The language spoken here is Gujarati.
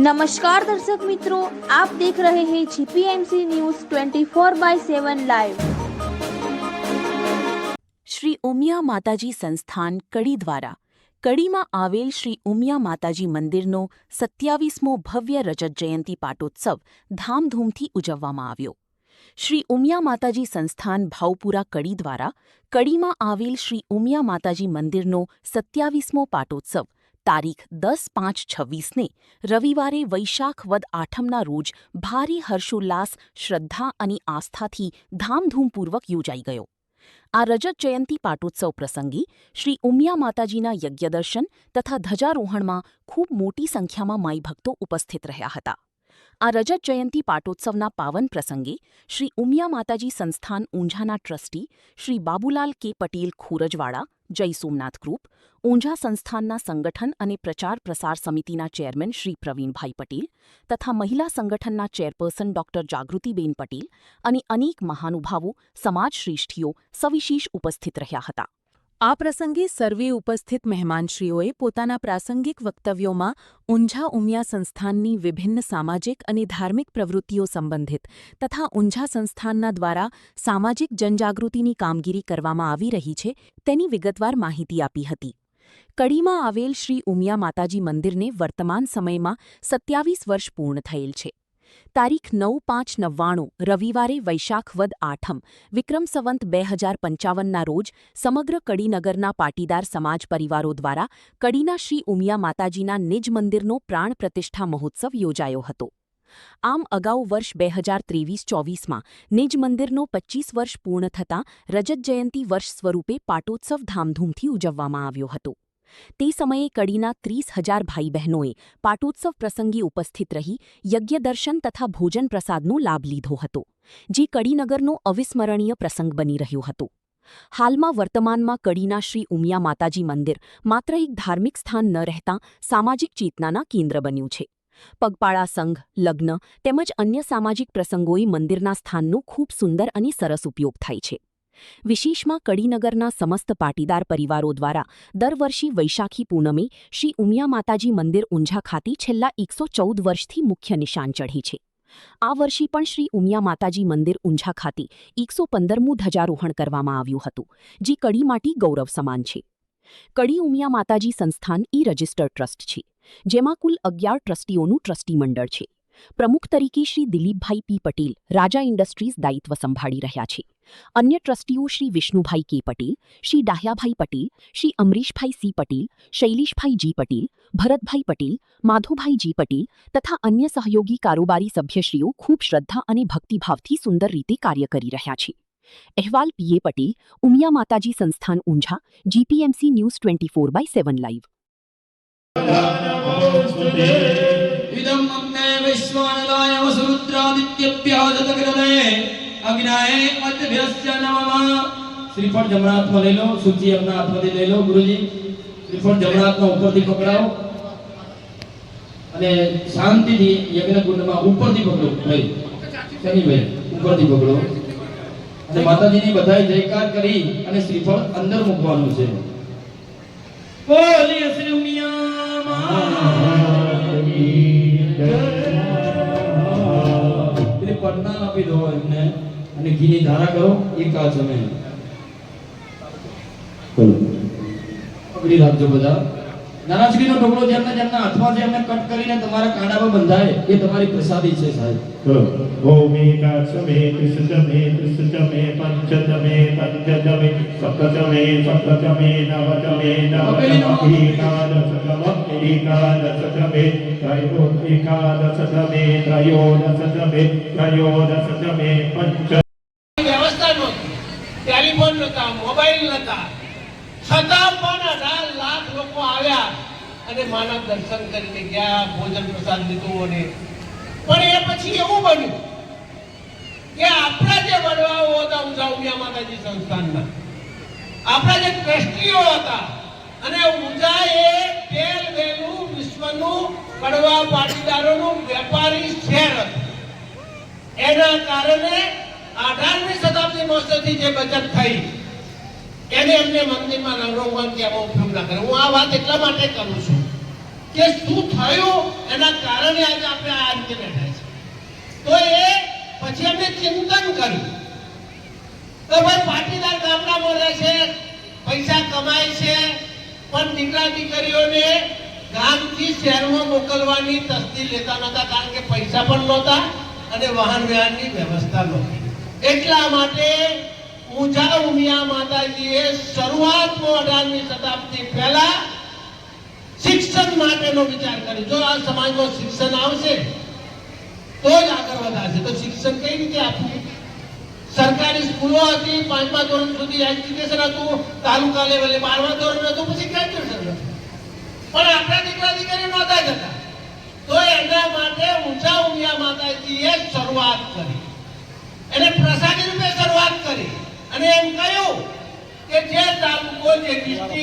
नमस्कार दर्शक मित्रों, आप देख रहे हैं जीपीएमसी न्यूज 24/7 लाइव। श्री उमिया माताजी संस्थान कड़ी द्वारा કડીમાં આવેલ શ્રી ઉમિયા માતાજી મંદિરનો 27મો ભવ્ય રજત જયંતિ પાટોત્સવ ધામધૂમથી ઉજવવામાં આવ્યો. શ્રી ઉમિયા માતાજી સંસ્થાન ભાવપુરા કડી દ્વારા કડીમાં આવેલ શ્રી ઉમિયા માતાજી મંદિરનો 27મો પાટોત્સવ તારીખ 10/5/26ને રવિવારે વૈશાખ વદ આઠમના રોજ ભારે હર્ષોલ્લાસ, શ્રદ્ધા અને આસ્થાથી ધામધૂમપૂર્વક યોજાઈ ગયો. આ રજત જયંતિ પાટોત્સવ પ્રસંગે શ્રી ઉમિયા માતાજીના યજ્ઞદર્શન તથા ધ્વજારોહણમાં ખૂબ મોટી સંખ્યામાં માઈ ભક્તો ઉપસ્થિત રહ્યા હતા. આ રજત જયંતિ પાટોત્સવના પાવન પ્રસંગે શ્રી ઉમિયા માતાજી સંસ્થાન ઊંઝાના ટ્રસ્ટી શ્રી બાબુલાલ કે પટેલ ખોરજવાડા, જય સોમનાથ ગ્રુપ, ઊંઝા સંસ્થાનના સંગઠન અને પ્રચાર પ્રસાર સમિતિના ચેરમેન શ્રી પ્રવીણભાઈ પટેલ તથા મહિલા સંગઠનના ચેરપર્સન ડોક્ટર જાગૃતિબેન પટેલ અને અનેક મહાનુભાવો, સમાજશ્રેષ્ઠીઓ સવિશેષ ઉપસ્થિત રહ્યા હતા. આ પ્રસંગે સર્વે ઉપસ્થિત મહેમાનશ્રીઓએ પોતાના પ્રાસંગિક વક્તવ્યોમાં ઊંઝા ઉમિયા સંસ્થાનની વિભિન્ન સામાજિક અને ધાર્મિક પ્રવૃત્તિઓ સંબંધિત તથા ઊંઝા સંસ્થાનના દ્વારા સામાજિક જનજાગૃતિની કામગીરી કરવામાં આવી રહી છે તેની વિગતવાર માહિતી આપી હતી. કડીમાં આવેલ શ્રી ઉમિયા માતાજી મંદિરને વર્તમાન સમયમાં 27 વર્ષ પૂર્ણ થયેલ છે. તારીખ 9/5/99 રવિવારે વૈશાખ વદ આઠમ વિક્રમ સંવંત 2055ના રોજ સમગ્ર કડીનગરના પાટીદાર સમાજ પરિવારો દ્વારા કડીના શ્રી ઉમિયા માતાજીના નિજ મંદિરનો પ્રાણ પ્રતિષ્ઠા મહોત્સવ યોજાયો હતો. આમ અગાઉ વર્ષ 2023-24માં નિજ મંદિરનો 25 વર્ષ પૂર્ણ થતાં રજત જયંતિ વર્ષ સ્વરૂપે પાટોત્સવ ધામધૂમથી ઉજવવામાં આવ્યો હતો. તે સમયે કડીના 30,000 ભાઈ બહેનોએ પાટોત્સવ પ્રસંગે ઉપસ્થિત રહી યજ્ઞદર્શન તથા ભોજન પ્રસાદનો લાભ લીધો હતો, જે કડીનગરનો અવિસ્મરણીય પ્રસંગ બની રહ્યો હતો. હાલમાં વર્તમાનમાં કડીના શ્રી ઉમિયા માતાજી મંદિર માત્ર એક ધાર્મિક સ્થાન ન રહેતાં સામાજિક ચેતનાના કેન્દ્ર બન્યું છે. પગપાળા સંઘ, લગ્ન તેમજ અન્ય સામાજિક પ્રસંગોએ મંદિરના સ્થાનનો ખૂબ સુંદર અને સરસ ઉપયોગ થાય છે. વિશેષમાં કડીનગરના સમસ્ત પાટીદાર પરિવારો દ્વારા દર વર્ષે વૈશાખી પૂનમે શ્રી ઉમિયા માતાજી મંદિર ઊંઝા ખાતે છેલ્લા 114 વર્ષથી મુખ્ય નિશાન ચઢે છે. આ વર્ષે પણ શ્રી ઉમિયા માતાજી મંદિર ઊંઝા ખાતે 115મું ધ્વજારોહણ કરવામાં આવ્યું હતું, જે કડી માટે ગૌરવ સમાન છે. કડી ઉમિયા માતાજી સંસ્થાન રજિસ્ટર્ડ ટ્રસ્ટ છે, જેમાં કુલ 11 ટ્રસ્ટીઓનું ટ્રસ્ટી મંડળ છે. પ્રમુખ તરીકે શ્રી દિલીપભાઈ પી પટેલ રાજા ઇન્ડસ્ટ્રીઝ દાયિત્વ સંભાળી રહ્યા છે. અન્ય ટ્રસ્ટીઓ શ્રી વિષ્ણુભાઈ કે પટેલ, શ્રી ડાહ્યાભાઈ પટેલ, શ્રી અમરીશભાઈ સી પટેલ, શૈલેષભાઈ જી પટેલ, ભરતભાઈ પટેલ, માધુભાઈ જી પટેલ તથા અન્ય સહયોગી કારોબારી સભ્યશ્રીઓ ખૂબ શ્રદ્ધા અને ભક્તિભાવથી સુંદર રીતે કાર્ય કરી રહ્યા છે. અહેવાલ પીએ પટેલ, ઉમિયા માતાજી સંસ્થાન ઊંઝા, જીપીએમસી ન્યૂઝ 24/7 લાઈવ. विश्वानलाय वसुरुद्रादित्यभ्यादतग्रमे अग्नाय अद्भ्यस्य नमः. श्रीफળ જમણા હાથમાં લઈ લો, સૂચિ આપના હાથમાંથી લઈ લો. ગુરુજી, શ્રીફળ જમણા હાથમાં ઉપરથી પકડાવો અને શાંતિથી યજ્ઞ કુંડમાં ઉપરથી પકડો. ભાઈ શનિભાઈ ઉપરથી પકડો અને માતાજીની બધાય જયકાર કરી અને શ્રીફળ અંદર મૂકવાનું છે. બોલીએ શ્રી ઉમિયા માતાજી. પટના આપી દો એમને અને ઘીની ધારા કરો. એક આ સમય પકડી રાખજો બધા. નારાજગીનો ઢોકળો જેમને જેમના હાથમાં છે એમને કટ કરીને તમારા કાંડા પર બંધાય, એ તમારી પ્રસાદી છે સાહેબ. ઓમે કાચમે ત્રિસતમે ત્રિસતમે પંચતમે પંચતમે સપ્તતમે સપ્તતમે નવતમે નવતમે એકાદશતમે ત્રયોદશતમે ત્રયોદશતમે ત્રયોદશતમે પંચ. વ્યવસ્થા નહોતી, ટેલિફોન નહોતા, મોબાઈલ નહોતા, છતાં પણ 18 લાખ લોકો આવ્યા અને માના દર્શન કરીને ગયા, ભોજન પ્રસાદ લીધું. અને પણ એ પછી એવું બન્યું કે આપણા જે વડવાઓ હતા ઊંઝા ઉમિયા માતાજી સંસ્થાનના, આપણા જે ટ્રસ્ટીઓ હતા, અને ઊંઝા એ પહેલું વિશ્વનું કડવા પાટીદારોનું વેપારી શહેર હતું. એના કારણે 18મી શતાબ્દી માસથી જે બચત થઈ એને એમને મંદિરમાં રંગરોગન કે ઉપયોગ ના કરે. હું આ વાત એટલા માટે કરું છું કે શું થયું એના કારણે આજે આપણે આ રીતે બેઠા છે. તો એ પછી અમે ચિંતન કર્યું તો ભાઈ પાટીદાર ગામડામાં રહે છે, પૈસા કમાય છે, પણ દીકરા દીકરીઓને ગામથી શહેરમાં મોકલવાની તસ્દી લેતા નહોતા, કારણ કે પૈસા પણ નહોતા અને વાહન વ્યવહારની વ્યવસ્થા નહોતી. એટલા માટે ઊંઝા ઉમિયા માતાજીએ શરૂઆતમાં 18મી શતાબ્દી પહેલા શિક્ષણ માટેનો વિચાર કર્યો. જો આ સમાજમાં શિક્ષણ આવશે તો જ આગળ વધાશે. તો શિક્ષણ કઈ રીતે આપવું? સરકારી સ્કૂલો હતી, 5મા ધોરણ સુધી એજ્યુકેશન હતું, તાલુકા લેવલે 12મા ધોરણ હતું, પછી ગ્રેજ્યુએશન હતું, પણ આપણા દીકરા દીકરી નહોતા જતા. તો એના માટે ઊંઝા ઉમિયા માતાજીએ શરૂઆત કરી, એને પ્રસાદી રૂપે શરૂઆત કરી અને એમ કહ્યું કે જે તાલુકો જે ડિસ્ટ્રિક્ટ